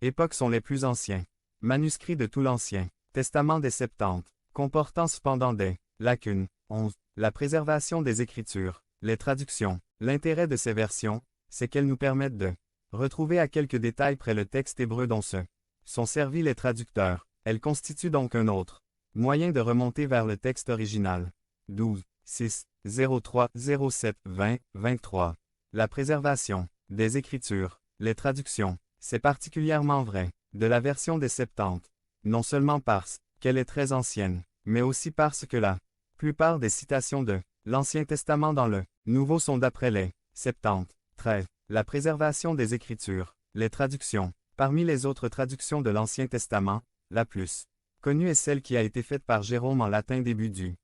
Époques sont les plus anciens. Manuscrits de tout l'Ancien Testament des Septante, comportant cependant des lacunes. 11. La préservation des Écritures. Les traductions. L'intérêt de ces versions, c'est qu'elles nous permettent de retrouver à quelques détails près le texte hébreu dont se sont servis les traducteurs. Elles constituent donc un autre moyen de remonter vers le texte original. 12. 6. 03, 07, 20, 23. La préservation des Écritures. Les traductions. C'est particulièrement vrai de la version des Septante, non seulement parce qu'elle est très ancienne, mais aussi parce que la plupart des citations de l'Ancien Testament dans le Nouveau sont d'après les Septante. 13. La préservation des Écritures. Les traductions. Parmi les autres traductions de l'Ancien Testament, la plus connue est celle qui a été faite par Jérôme en latin début du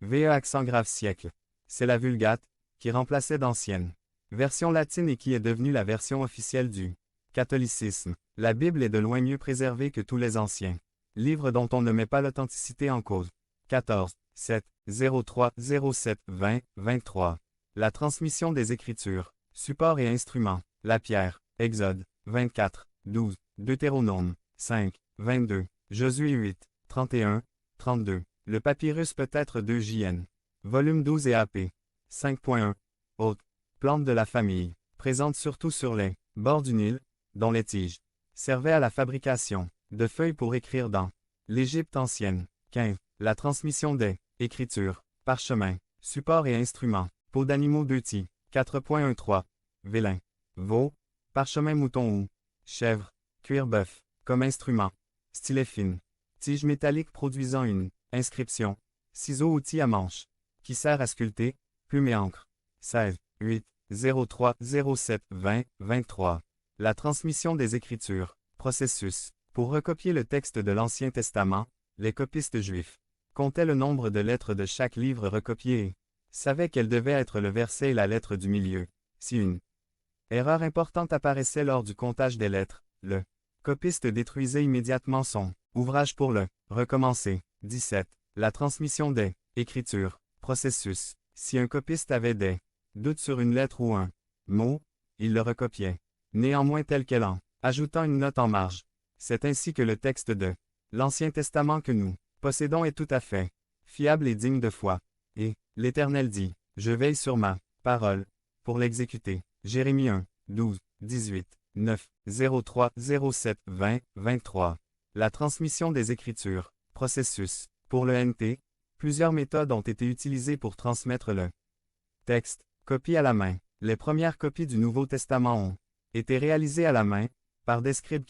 VE siècle. C'est la Vulgate, qui remplaçait d'anciennes versions latines et qui est devenue la version officielle du catholicisme. La Bible est de loin mieux préservée que tous les anciens livres dont on ne met pas l'authenticité en cause. 14. 7. 03, 07, 20, 23. La transmission des Écritures. Support et instruments. La pierre. Exode. 24. 12. Deutéronome. 5. 22. Josué 8. 31. 32. Le papyrus peut être 2 JN. Volume 12 et AP. 5.1. Haute. Plante de la famille. Présente surtout sur les bords du Nil, dont les tiges servaient à la fabrication de feuilles pour écrire dans l'Égypte ancienne. 15. La transmission des Écritures. Parchemin. Support et instruments. Peau d'animaux 2 4.13. Vélin. Veau. Parchemin mouton ou chèvre. Cuir bœuf. Comme instrument. Stylet fine. Tige métallique produisant une inscription. Ciseau outil à manche. Qui sert à sculpter. Plume et encre. 16. 8. 03, 07, 20, 23. La transmission des Écritures. Processus. Pour recopier le texte de l'Ancien Testament, les copistes juifs comptaient le nombre de lettres de chaque livre recopié et savaient quel devait être le verset et la lettre du milieu. Si une erreur importante apparaissait lors du comptage des lettres, le copiste détruisait immédiatement son ouvrage pour le recommencer. 17. La transmission des Écritures. Processus. Si un copiste avait des doutes sur une lettre ou un mot, il le recopiait néanmoins tel quel en ajoutant une note en marge. C'est ainsi que le texte de l'Ancien Testament que nous possédons est tout à fait fiable et digne de foi. Et l'Éternel dit, je veille sur ma parole pour l'exécuter. Jérémie 1, 12, 18, 9, 03, 07, 20, 23. La transmission des Écritures. Processus. Pour le NT, plusieurs méthodes ont été utilisées pour transmettre le texte. Copie à la main. Les premières copies du Nouveau Testament ont été réalisées à la main, par des scribes qui